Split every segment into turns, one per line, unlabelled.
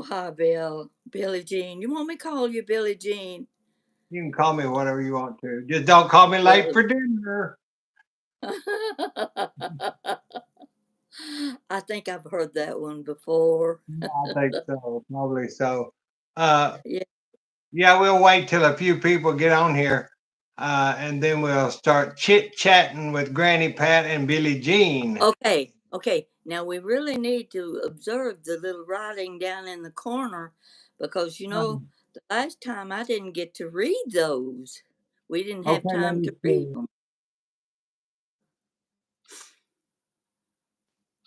Hi, Billie Jean. You want me to call you Billie Jean?
You can call me whatever you want to. Just don't call me late
Well,
for dinner.
I think I've heard that one before.
I think so, probably so. Uh,
Yeah.
yeah, we'll wait till a few people get on here, and then we'll start chit chatting with Granny Pat and Billie Jean.
Okay. Okay. Now we really need to observe the little writing down in the corner because the last time I didn't get to read those. We didn't have
Okay, let
time
me
to read
see.
them.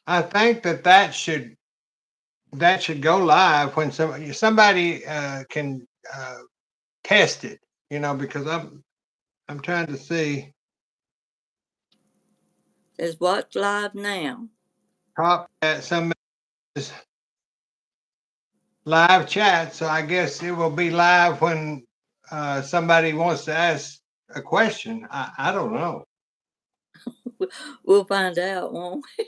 I think that should go live when somebody can test it. Because I'm trying to see
Is what's live now?
top at some live chat, so I guess it will be live when somebody wants to ask a question. I don't know.
We'll find out, won't we?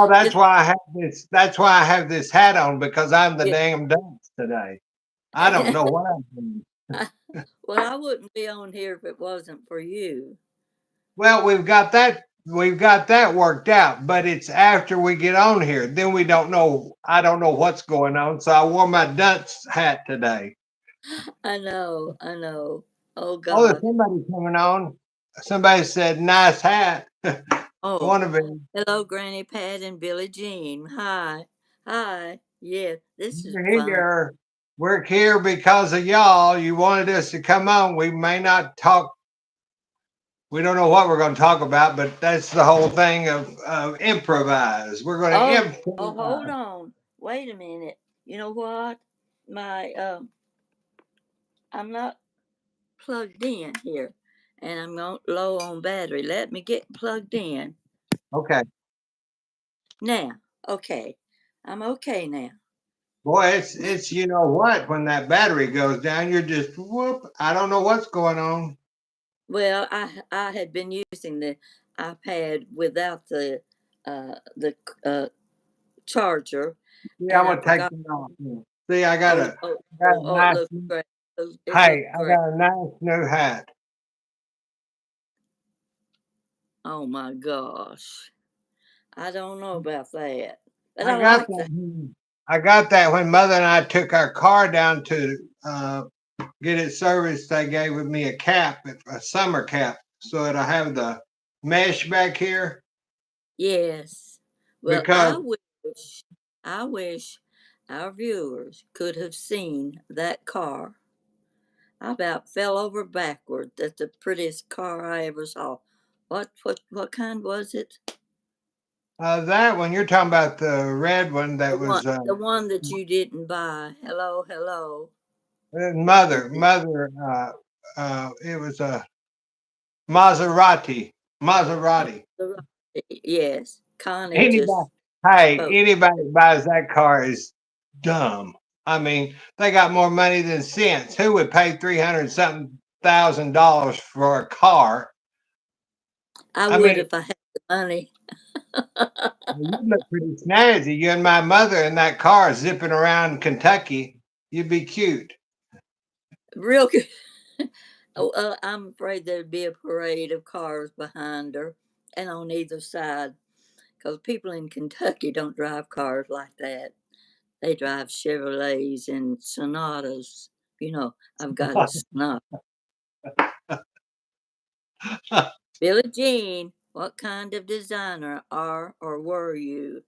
That's
It's,
why I have this. That's why I have this hat on because I'm the
yeah.
damn dunce today. I don't know what I'm doing.
Well, I wouldn't be on here if it wasn't for you.
Well, we've got that. We've got that worked out, but it's after we get on here. Then we don't know. I don't know what's going on, so I wore my dunce hat today.
I know, I know. Oh
Oh, there's
God.
somebody coming on. Somebody said, "Nice hat."
Oh,
One of them.
hello, Granny Pat and Billie Jean. Hi, hi. Yeah, this is
We're
fun.
here. We're here because of y'all. You wanted us to come on. We may not talk. We don't know what we're going to talk about, but that's the whole thing of improvise. We're going to
Hold
improvise.
on. Wait a minute. You know what? My I'm not plugged in here, and I'm low on battery. Let me get plugged in
Okay.
now. Okay, I'm okay now.
Boy, it's you know what? When that battery goes down, you're just whoop. I don't know what's going on.
Well, I had been using the iPad without the charger,
See, I'm
and I
gonna take
forgot.
that off. See,
Oh, oh,
got
oh,
a
oh! It
nice.
looks great. It looks
Hey, I
great.
got a nice new hat.
Oh my gosh! I don't know about that, but
I
I
got
like
that.
that.
I got that when Mother and I took our car down to get it serviced. They gave me a cap, a summer cap, so that I have the mesh back here
Yes. Well,
because
I wish our viewers could have seen that car. I about fell over backward. That's the prettiest car I ever saw. What kind was it?
that one you're talking about the red one that was
The one that you didn't buy. Hello, hello.
mother. It was a Maserati. Maserati.
Yes, Connie
Anybody,
just
hey,
spoke.
anybody that buys that car is dumb. I mean, they got more money than sense. Who would pay 300 something $1,000 for a car?
I
I
would
mean,
if I had the money.
you look pretty snazzy. You and my mother in that car zipping around Kentucky. You'd be cute.
Real good. Oh, I'm afraid there'd be a parade of cars behind her and on either side because people in Kentucky don't drive cars like that. They drive Chevrolets and Sonatas. I've got a Sonata. Billie Jean, what kind of designer are or were you?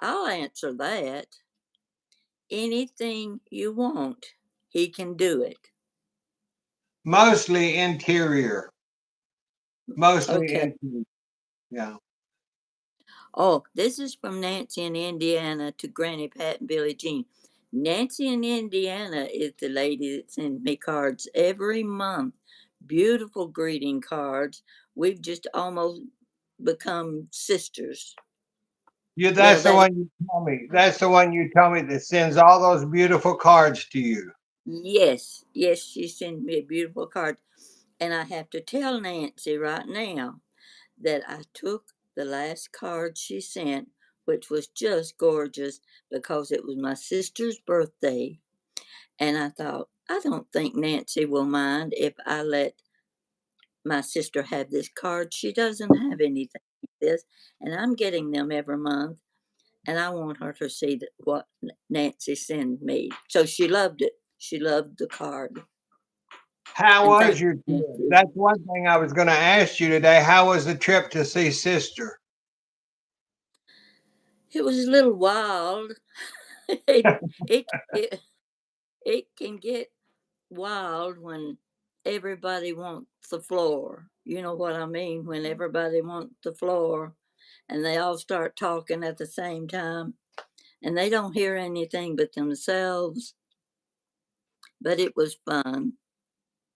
I'll answer that. Anything you want, he can do it.
Mostly interior. Mostly
Okay.
interior. Yeah.
Oh, this is from Nancy in Indiana to Granny Pat and Billie Jean. Nancy in Indiana is the lady that sends me cards every month. Beautiful greeting cards. We've just almost become sisters. Well,
That's the
that
one you tell me. That's the one you tell me that sends all those beautiful cards to you.
yes, yes, she sent me a beautiful card. And I have to tell Nancy right now that I took the last card she sent which was just gorgeous because it was my sister's birthday. And I thought, I don't think Nancy will mind if I let my sister have this card. She doesn't have anything like this, and I'm getting them every month. And I want her to see that what Nancy sent me. So she loved it. She loved the card.
How
And
was
thank
your
you,
trip?
Nancy.
That's one thing I was going to ask you today. How was the trip to see sister?
It was a little wild. it, it it can get wild when everybody wants the floor. You know what I mean? When everybody wants the floor and they all start talking at the same time and they don't hear anything but themselves. But it was fun.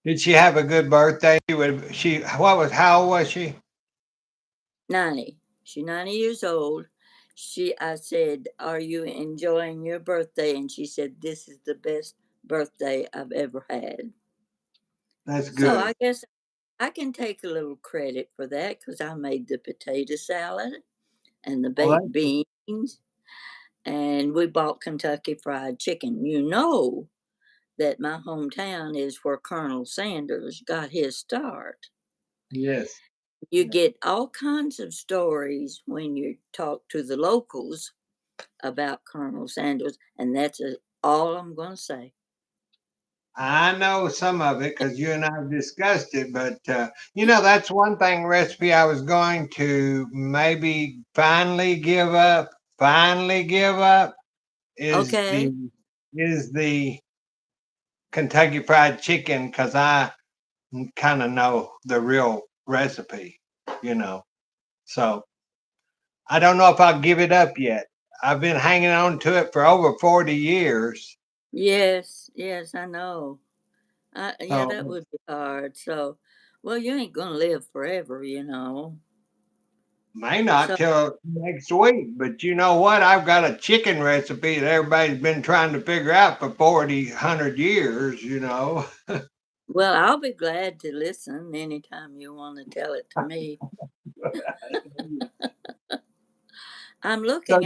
Did she have a good birthday? How old was she?
90. She's 90 years old. I said, "Are you enjoying your birthday?" And she said, "This is the best birthday I've ever had."
That's
So
good.
I guess I can take a little credit for that because I made the potato salad and the
Well,
baked beans, and we bought Kentucky Fried Chicken. You know that my hometown is where Colonel Sanders got his start.
yes.
You get all kinds of stories when you talk to the locals about Colonel Sanders, and all I'm going to say.
I know some of it because you and I have discussed it, but that's one thing recipe I was going to maybe finally give up is
Okay.
the Kentucky Fried Chicken because I kind of know the real recipe, you know. So I don't know if I'll give it up yet. I've been hanging on to it for over 40 years.
Yes, yes, I know. Yeah,
So
that would be hard. So, well, you ain't going to live forever, you know.
may not
So,
till next week, but you know what? I've got a chicken recipe that everybody's been trying to figure out for 40, 100 years, you know.
well, I'll be glad to listen anytime you want to tell it to me. I'm
So,
looking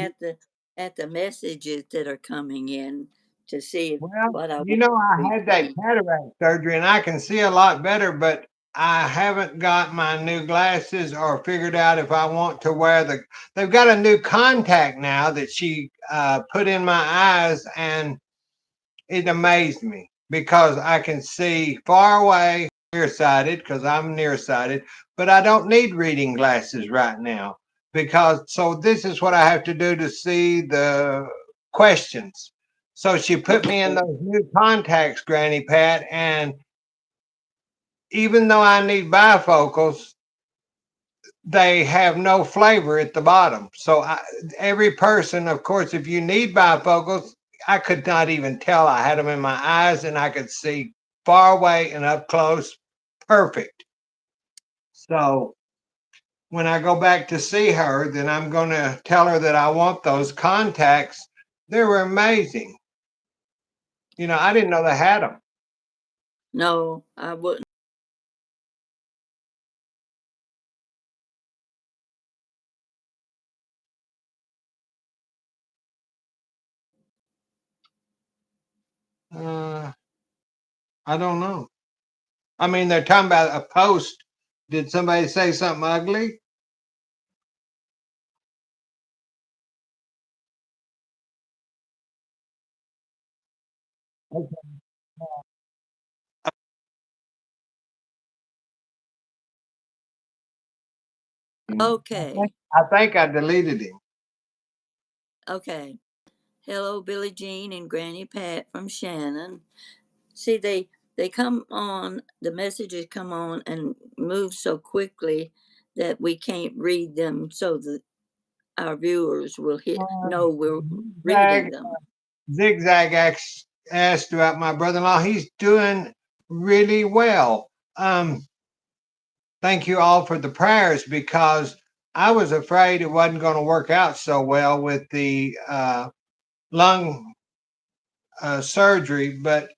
at the messages that are coming in to see
well,
what I
you
want
know,
to
I
be
had that
seen.
cataract surgery and I can see a lot better, but I haven't got my new glasses or figured out if I want to wear they've got a new contact now that she put in my eyes, and it amazed me because I can see far away, nearsighted because I'm nearsighted, but I don't need reading glasses right now so this is what I have to do to see the questions. So she put me in
Okay.
those new contacts, Granny Pat, and even though I need bifocals, they have no flavor at the bottom. Every person, of course, if you need bifocals, I could not even tell I had them in my eyes and I could see far away and up close. Perfect. So when I go back to see her, then I'm going to tell her that I want those contacts. They were amazing. You know, I didn't know they had them.
No, I wouldn't.
Uh, I don't know. I mean, they're talking about a post. Did somebody say something ugly?
Okay.
I think I deleted him.
Okay. Hello, Billie Jean and Granny Pat from Shannon. See, they come on. The messages come on and move so quickly that we can't read them, so that our viewers will know we're reading
Zigzag,
them.
asked about my brother-in-law. He's doing really well. Thank you all for the prayers because I was afraid it wasn't going to work out so well with the lung surgery, but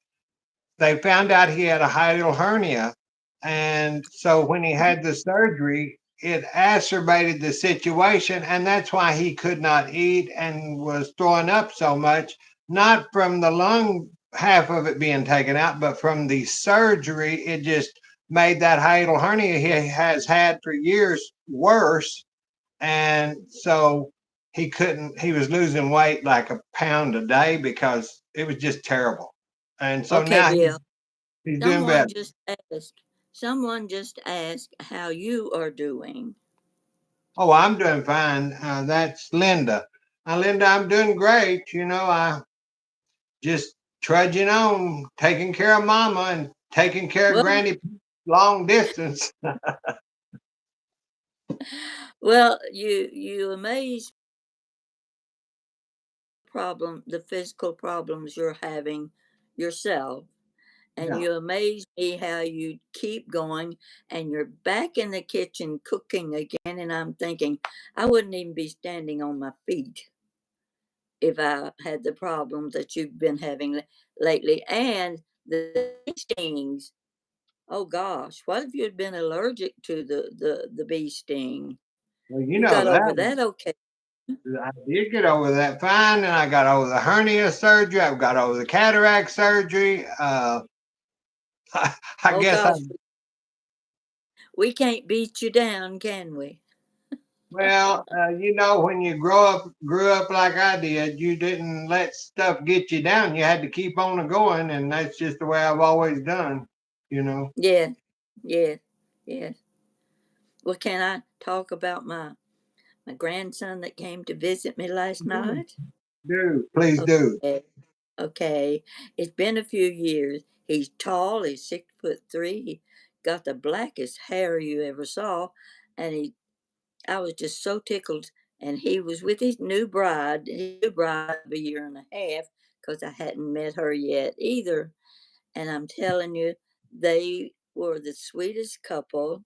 they found out he had a hiatal hernia. And so when he had the surgery, it acerbated the situation, and that's why he could not eat and was throwing up so much, not from the lung half of it being taken out, but from the surgery. It just made that hiatal hernia he has had for years worse. And so he was losing weight like a pound a day because it was just terrible. And so
Okay,
now
Bill.
he's doing
Someone
better.
just asked. Someone just asked how you are doing.
Oh, I'm doing fine. That's Linda. Linda, I'm doing great. I just trudging on, taking care of Mama and taking care of
Well,
Granny long distance.
well, you amaze the physical problems you're having yourself, and
Yeah.
you amaze me how you keep going, and you're back in the kitchen cooking again. And I'm thinking, I wouldn't even be standing on my feet if I had the problems that you've been having lately, and the bee stings. Oh gosh, what if you had been allergic to the bee sting?
Well, you
You
know
got over
that.
that okay?
I did get over that fine, and I got over the hernia surgery. I've got over the cataract surgery. I
Oh
guess I
gosh, we can't beat you down, can we?
well, when you grew up like I did, you didn't let stuff get you down. You had to keep on going, and that's just the way I've always done. You know.
Yeah, yeah, yeah. Well, can I talk about my grandson that came to visit me last night?
Do please do.
Okay, okay. It's been a few years. He's tall. He's 6'3". He got the blackest hair you ever saw, and I was just so tickled. And he was with his new bride of a year and a half, because I hadn't met her yet either. And I'm telling you, they were the sweetest couple,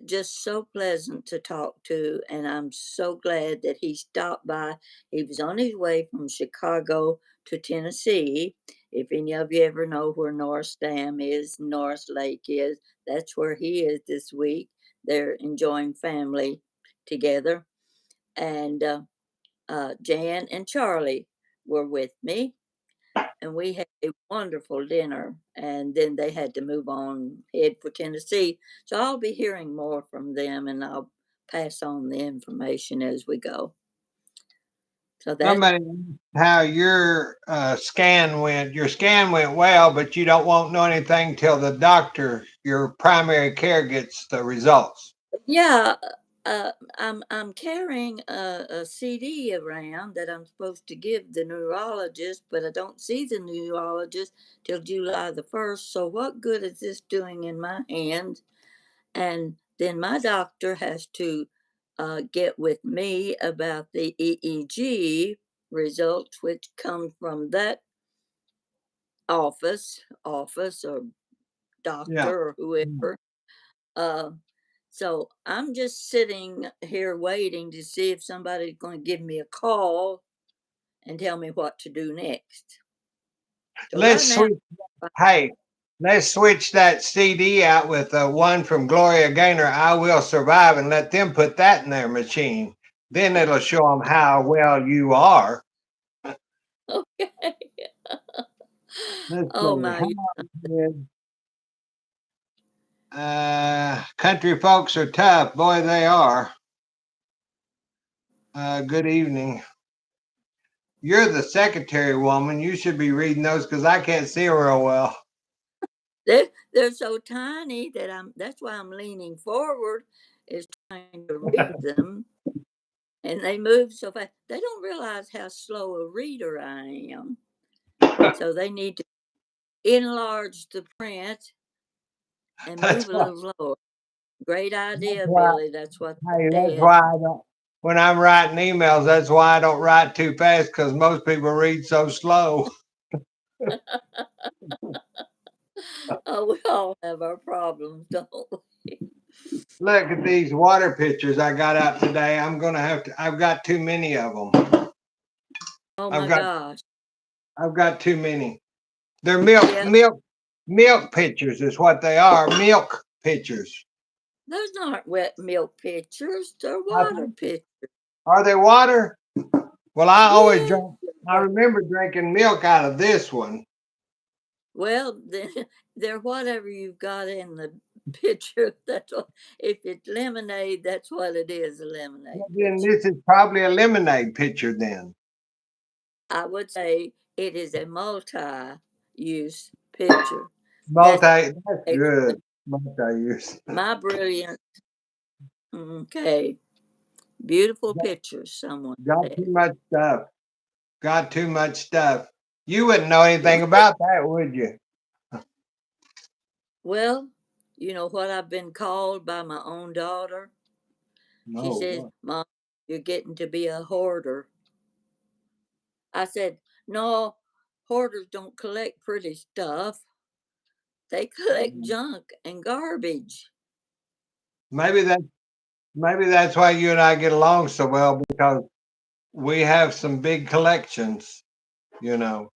just so pleasant to talk to. And I'm so glad that he stopped by. He was on his way from Chicago to Tennessee. If any of you ever know where Norris Dam is, Norris Lake is, that's where he is this week. They're enjoying family together. And Jan and Charlie were with me, and we had a wonderful dinner. And then they had to move on, head for Tennessee. So I'll be hearing more from them, and I'll pass on the information as we go. So that,
Somebody asked how your scan went. Your scan went well, but you don't won't know anything till the doctor, your primary care, gets the results.
yeah, I'm carrying a CD around that I'm supposed to give the neurologist, but I don't see the neurologist till July the 1st. So what good is this doing in my hand? And then my doctor has to get with me about the EEG results, which come from that office or
Yeah.
doctor or whoever. Uh, so I'm just sitting here waiting to see if somebody's going to give me a call and tell me what to do next. So right
Let's
now,
switch. Hey, let's switch that CD out with one from Gloria Gaynor, "I Will Survive," and let them put that in their machine. Then it'll show them how well you are.
okay.
Let's
Oh
see.
my,
Country folks are tough. Boy, they are. Good evening. You're the secretary woman. You should be reading those because I can't see real well.
they're so tiny that that's why I'm leaning forward, is trying to read them, and they move so fast. They don't realize how slow a reader I am. So they need to enlarge the print and
That's
move a
why.
little slower. Great
That's
idea,
why.
Billy. That's what
Hey,
they
that's
said.
why I don't. When I'm writing emails, that's why I don't write too fast because most people read so slow.
Oh, we all have our problems, don't we?
Look at these water pictures I got out today. I'm gonna have to. I've got too many of them.
Oh
I've
my
got.
gosh.
I've got too many. They're
Yep.
milk pictures is what they are. Milk pictures.
Those aren't wet milk pitchers. They're
I
water
think,
pitchers.
are they water? Well, I always
Yeah.
drink. I remember drinking milk out of this one.
Well, then they're whatever you've got in the pitcher. That's what, if it's lemonade, that's what it is, a
Well,
lemonade
then
pitcher.
this is probably a lemonade pitcher then.
I would say it is a multi-use pitcher. That's
That's
excellent.
good. Multi-use.
My brilliant. Okay. Beautiful pictures, someone
Got too
said.
much stuff. Got too much stuff. You wouldn't know anything about that, would you?
Well, you know what I've been called by my own daughter? She
No.
says,
What?
Mom, you're getting to be a hoarder. I said, no, hoarders don't collect pretty stuff. They collect junk and garbage.
Maybe that. Maybe that's why you and I get along so well because we have some big collections. You know.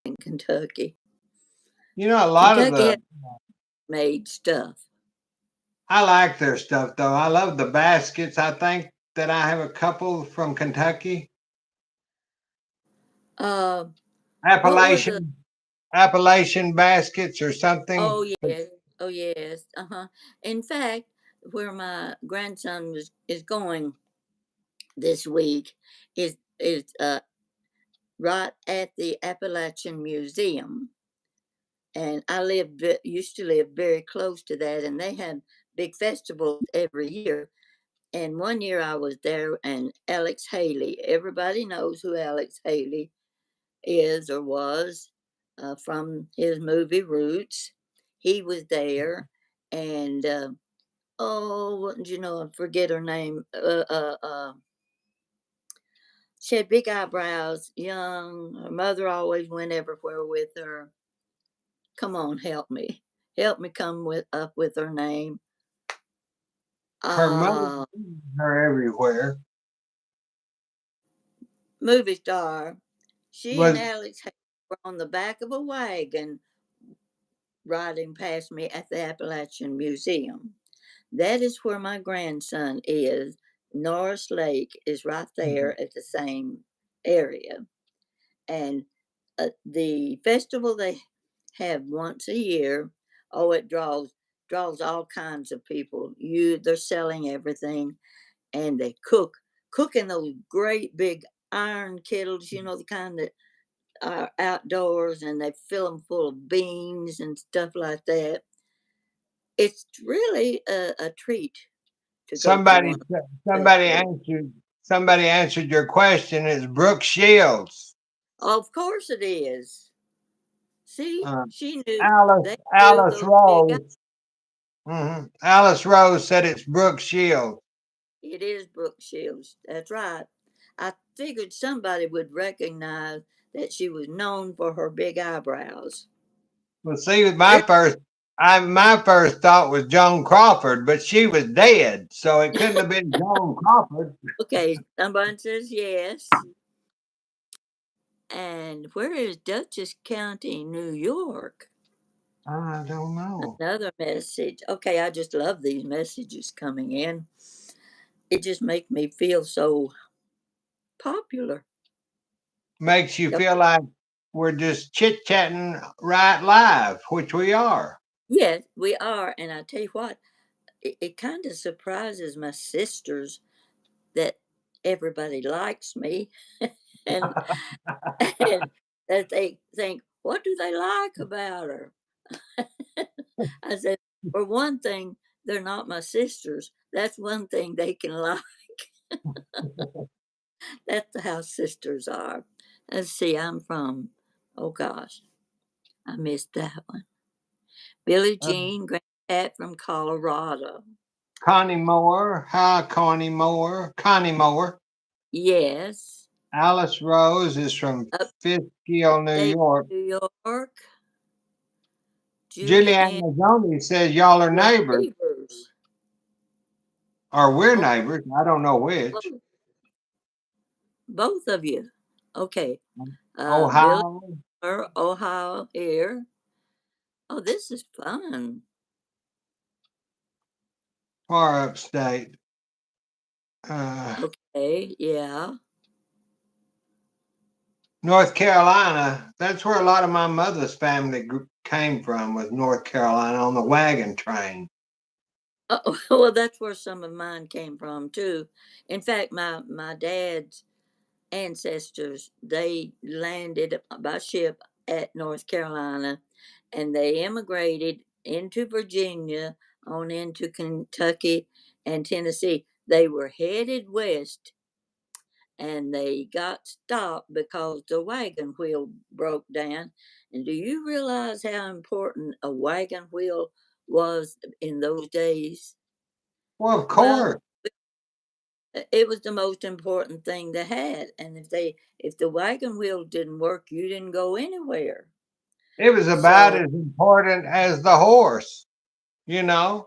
In Kentucky.
You know a lot of
Kentucky has
the.
made stuff.
I like their stuff though. I love the baskets. I think that I have a couple from Kentucky.
Uh, what were the?
Appalachian Appalachian baskets or something.
Oh yes, oh yes. In fact, where my grandson is going this week is right at the Appalachian Museum, and I used to live very close to that, and they had big festivals every year. And one year I was there, and Alex Haley. Everybody knows who Alex Haley is or was from his movie Roots. He was there, and oh, wouldn't you know? I forget her name. She had big eyebrows, young. Her mother always went everywhere with her. Come on, help me. Help me come up with her name.
Her mother,
Uh,
her everywhere
movie star. She and
was.
Alex were on the back of a wagon riding past me at the Appalachian Museum. That is where my grandson is. Norris Lake is right there at the same area. And the festival they have once a year. Oh, it draws all kinds of people. They're selling everything, and they cook in those great big iron kettles. You know, the kind that are outdoors, and they fill them full of beans and stuff like that. It's really a treat to go to
Somebody
one of the
somebody
festivals.
answered somebody answered your question. It's Brooke Shields.
Of course it is. See,
Uh,
she knew.
Alice
They knew
Alice
those big.
Rose. Alice Rose said it's Brooke Shields.
It is Brooke Shields. That's right. I figured somebody would recognize that she was known for her big eyebrows.
Well, see,
Really?
my first thought was Joan Crawford, but she was dead, so it couldn't have been Joan Crawford.
Okay, somebody says yes. And where is Dutchess County, New York?
I don't know.
Another message. Okay, I just love these messages coming in. It just makes me feel so popular.
Makes you feel like we're just chit chatting right live, which we are.
Yes, we are. And I tell you what, it kind of surprises my sisters that everybody likes me and and that they think, what do they like about her? I said, for one thing, they're not my sisters. That's one thing they can like. That's how sisters are. Let's see, I'm from, oh gosh, I missed that one. Billie
Uh,
Jean Grandpat from Colorado.
Connie Moore. Hi, Connie Moore. Connie Moore.
Yes.
Alice Rose is from Fishkill, New
Upstate
York.
New York. Judy Ann
Juliana Zoney says y'all are
we're
neighbors,
neighbors.
or we're
Oh,
neighbors. I don't know
well,
which.
Both of you. Okay. Billy,
Ohio,
Ohio here. Oh, this is fun.
far upstate. Uh,
Okay, yeah.
North Carolina. That's where a lot of my mother's family came from, was North Carolina on the wagon train.
Oh, well, that's where some of mine came from too. In fact, my dad's ancestors, they landed by ship at North Carolina, and they immigrated into Virginia, on into Kentucky and Tennessee. They were headed west, and they got stopped because the wagon wheel broke down. And do you realize how important a wagon wheel was in those days?
Well, of
Well,
course.
it was the most important thing they had, and if the wagon wheel didn't work, you didn't go anywhere.
It was about
So
as important as the horse, you know?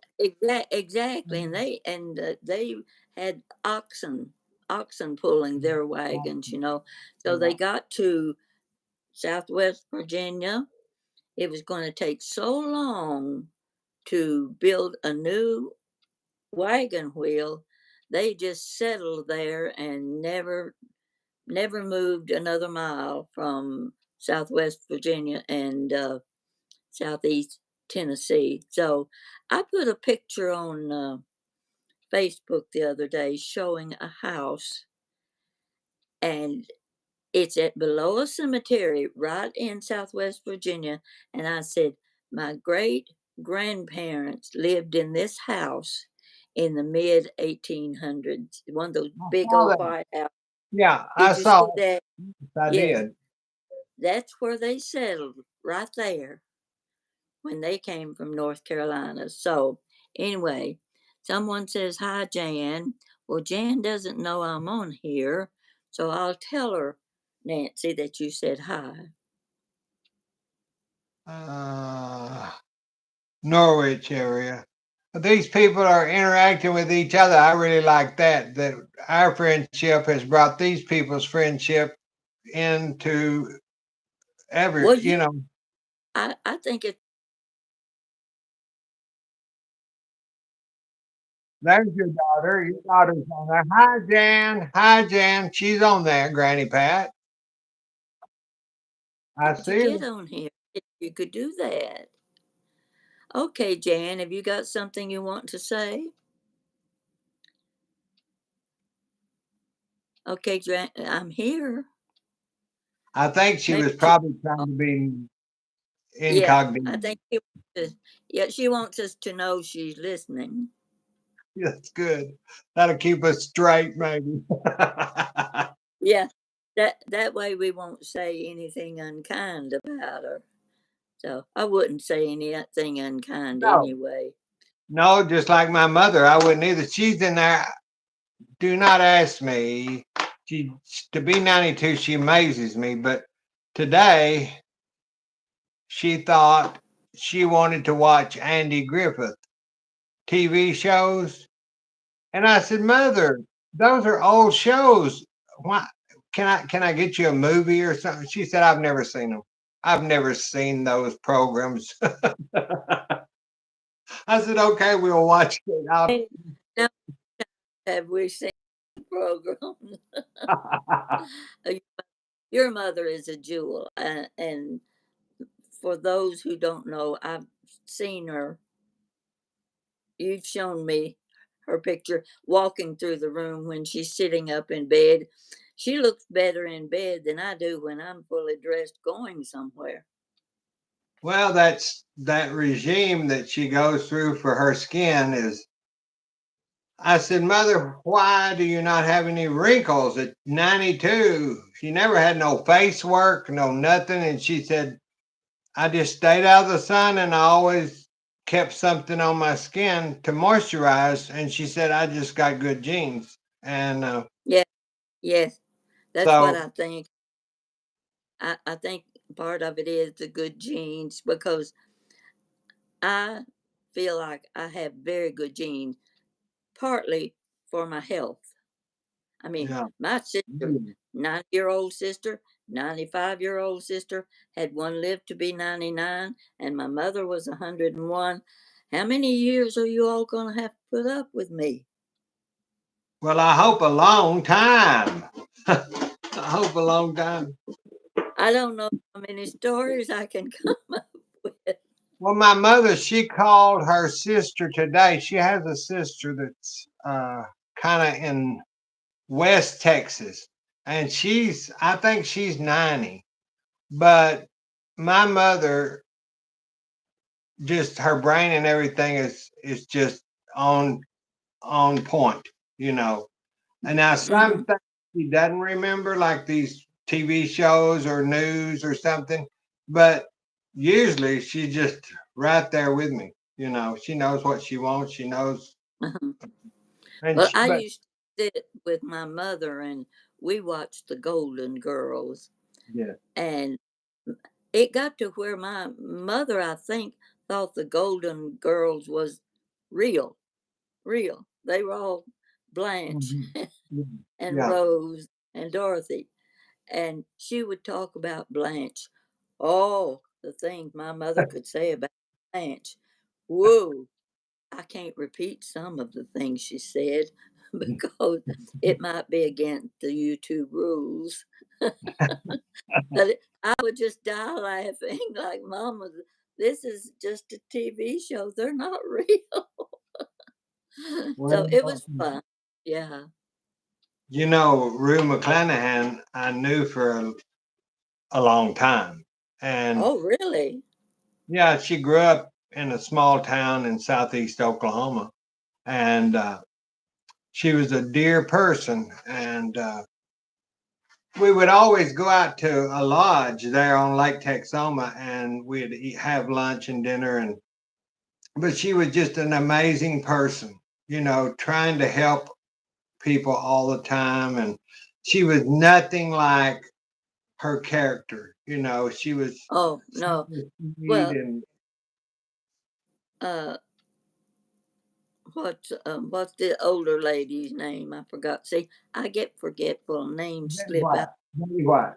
exactly, and they had oxen pulling their wagons, so they
Yeah.
got to Southwest Virginia. It was going to take so long to build a new wagon wheel. They just settled there and never moved another mile from Southwest Virginia and Southeast Tennessee. So I put a picture on Facebook the other day showing a house, and it's at below a cemetery right in Southwest Virginia. And I said, my great grandparents lived in this house in the mid 1800s, one of those
I
big
saw
old
that.
white houses.
Yeah, I
Did you see
saw it.
that?
I
Yeah,
did.
that's where they settled, right there, when they came from North Carolina. So, anyway, someone says, hi, Jan. Well, Jan doesn't know I'm on here, so I'll tell her, Nancy, that you said hi.
Uh, Norwich area. But these people are interacting with each other. I really like that. That our friendship has brought these people's friendship into
Well,
every,
I think it.
there's your daughter. Your daughter's on there. Hi, Jan. Hi, Jan. She's on there, Granny Pat. I
To
see her.
get on here, if you could do that. Okay, Jan, have you got something you want to say? Okay, Jan, I'm here.
I think she
Maybe
was
she.
probably trying to be
Yeah,
incognito.
I think she wants to, yeah, she wants us to know she's listening.
That's good. That'll keep us straight, maybe.
Yeah, that way we won't say anything unkind about her. So I wouldn't say anything unkind
No,
anyway.
no, just like my mother, I wouldn't either. She's in there. Do not ask me. She to be 92, she amazes me. But today, she thought she wanted to watch Andy Griffith TV shows, and I said, "Mother, those are old shows. Why can I get you a movie or something?" She said, "I've never seen them. I've never seen those programs." I said, "Okay, we'll watch it."
And now have we seen the program? Your mother is a jewel, and for those who don't know, I've seen her. You've shown me her picture walking through the room when she's sitting up in bed. She looks better in bed than I do when I'm fully dressed going somewhere.
Well, that's that regime that she goes through for her skin is. I said, "Mother, why do you not have any wrinkles at 92?" She never had no face work, no nothing. And she said, "I just stayed out of the sun and I always kept something on my skin to moisturize." And she said, "I just got good genes." And
Yeah, yes, that's what
so,
I think. I think part of it is the good genes because I feel like I have very good genes, partly for my health. I mean,
Yeah.
my sister, 90-year-old sister, 95-year-old sister, had one lived to be 99, and my mother was 101. How many years are you all going to have to put up with me?
Well, I hope a long time. I hope a long time.
I don't know how many stories I can come up with.
Well, my mother, she called her sister today. She has a sister that's kind of in West Texas, and I think she's 90. But my mother, just her brain and everything is just on on point, you know. And now some
Hmm.
things she doesn't remember, like these TV shows or news or something, but usually she's just right there with me. You know, she knows what she wants. She knows,
Uh-huh.
and
Well,
she,
I
but
used to sit with my mother and we watched the Golden Girls.
yeah,
And it got to where my mother, I think, thought the Golden Girls was real, real. They were all Blanche
mhm, mhm,
and
yeah.
Rose and Dorothy. And she would talk about Blanche. Oh, the things my mother could say about Blanche. Whoa, I can't repeat some of the things she said because it might be against the YouTube rules. But I would just die laughing like, "Mama, this is just a TV show. They're not real." So it
Well,
was fun. Yeah.
Rue McClanahan, I knew for a long time, and
Oh, really?
yeah, she grew up in a small town in southeast Oklahoma, and she was a dear person, and we would always go out to a lodge there on Lake Texoma, and we'd have lunch and dinner. And but she was just an amazing person, trying to help people all the time, and she was nothing like her character. She was
Oh,
so
no.
sweet
Well,
and
uh, what's the older lady's name? I forgot. See, I get forgetful. Names
Betty
slip out.
White. Betty White.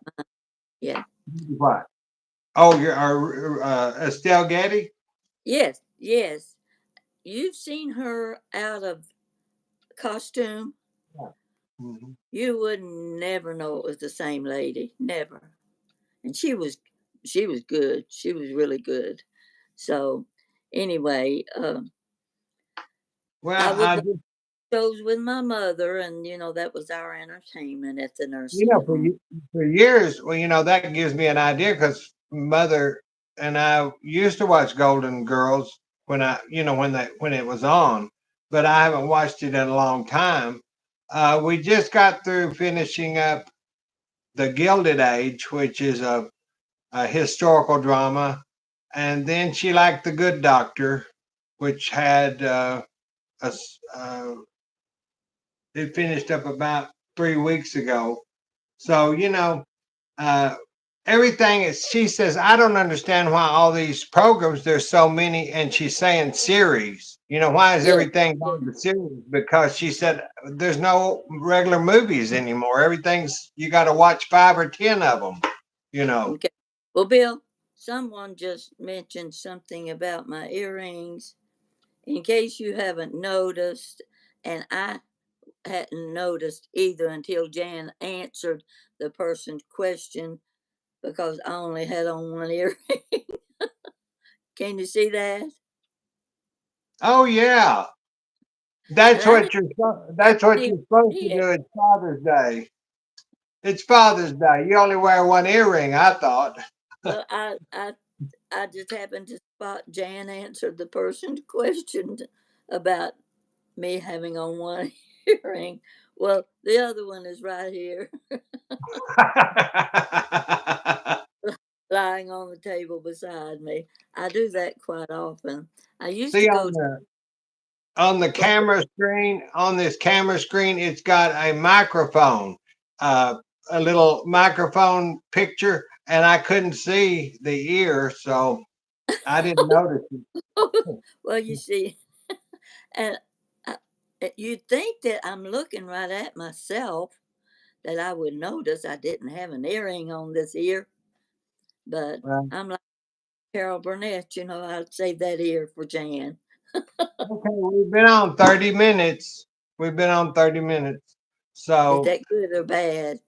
Yeah.
Betty White. Oh, you're Estelle Getty.
Yes, yes. You've seen her out of costume.
Yeah. Mhm.
You would never know it was the same lady. Never. And she was good. She was really good. So anyway, I
Well,
would go to shows with my mother, and that was our entertainment at the nursing
for
home.
for years, well, that gives me an idea because mother and I used to watch Golden Girls when it was on, but I haven't watched it in a long time. We just got through finishing up The Gilded Age, which is a historical drama, and then she liked The Good Doctor, which had a s- it finished up about 3 weeks ago. So, uh, everything is, she says, I don't understand why all these programs, there's so many, and she's saying series. Why is
Yeah,
everything
yeah.
going to series? Because she said there's no regular movies anymore. Everything's, you got to watch 5 or 10 of them, you know.
Okay. Well, Bill, someone just mentioned something about my earrings. In case you haven't noticed, and I hadn't noticed either until Jan answered the person's question because I only had on one earring. Can you see that?
Oh yeah,
And I didn't
that's what
even
you're supposed to
see it.
do. It's Father's Day. It's Father's Day. You only wear one earring, I thought.
Well, I just happened to spot Jan answered the person's question about me having on one earring. Well, the other one is right here, lying on the table beside me. I do that quite often. I used to
See,
go to
on the
go
camera screen, on this camera screen, it's got a microphone, uh, a little microphone picture, and I couldn't see the ear, so I didn't notice it.
well, you see, and I, You'd think that I'm looking right at myself that I would notice I didn't have an earring on this ear, but
Well,
I'm like Carol Burnett, I'd save that ear for Jan.
okay, we've been on 30 minutes. We've been on 30 minutes.
Is
So,
that good or bad?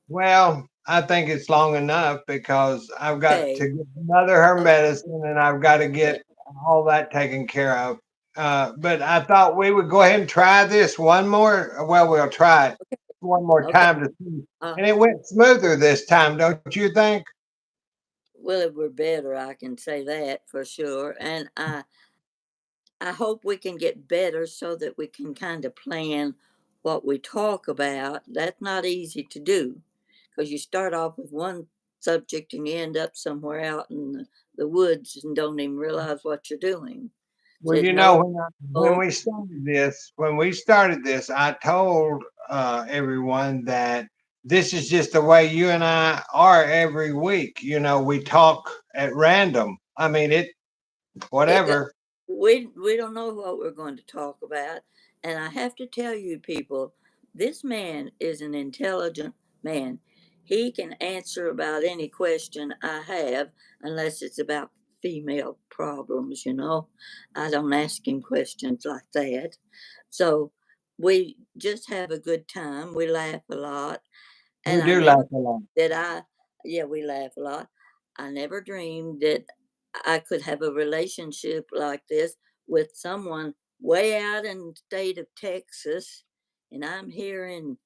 well, I think it's long enough because I've got
Okay,
to get mother her
okay,
medicine and I've got to
okay,
get all that taken care of. But I thought we would go ahead and try this one more. Well, we'll try it one more
okay.
time to see.
Uh,
And it went smoother this time, don't you think?
well, if we're better, I can say that for sure. And I hope we can get better so that we can kind of plan what we talk about. That's not easy to do because you start off with one subject and you end up somewhere out in the woods and don't even realize what you're doing.
Well,
Said no,
when
no,
we started this, I told everyone that this is just the way you and I are every week. We talk at random. I mean,
it go
whatever.
we don't know what we're going to talk about, and I have to tell you people, this man is an intelligent man. He can answer about any question I have, unless it's about female problems. I don't ask him questions like that. So we just have a good time. We laugh a lot,
We
and I
do
never
laugh a lot.
that I yeah, we laugh a lot. I never dreamed that I could have a relationship like this with someone way out in the state of Texas, and I'm here in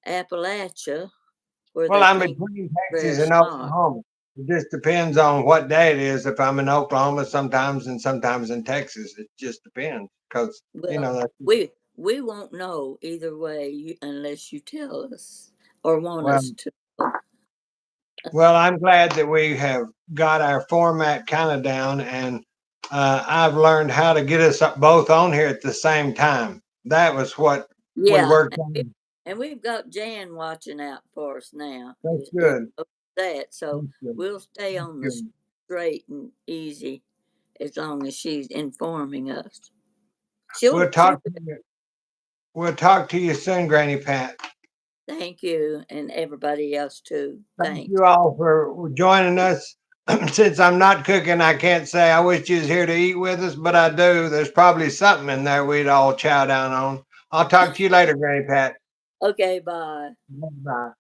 Appalachia where
Well,
they
I'm
think
between Texas
very
and
smart.
Oklahoma. It just depends on what day it is. If I'm in Oklahoma, sometimes, and sometimes in Texas, it just depends because
Well,
that's
we won't know either way unless you tell us or want
well.
us to.
Well, I'm glad that we have got our format kind of down, and I've learned how to get us both on here at the same time. That was what we
Yeah,
worked on.
and we've got Jan watching out for us now.
That's
It
good.
that so
That's good.
we'll stay
That's
on the
good.
straight and easy as long as she's informing us.
We'll
She'll
talk to you. We'll talk to you soon, Granny Pat.
thank you and everybody else too.
Thank
Thanks.
you all for joining us. Since I'm not cooking, I can't say I wish you was here to eat with us, but I do. There's probably something in there we'd all chow down on. I'll talk to you later, Granny Pat.
Okay, bye.
Bye.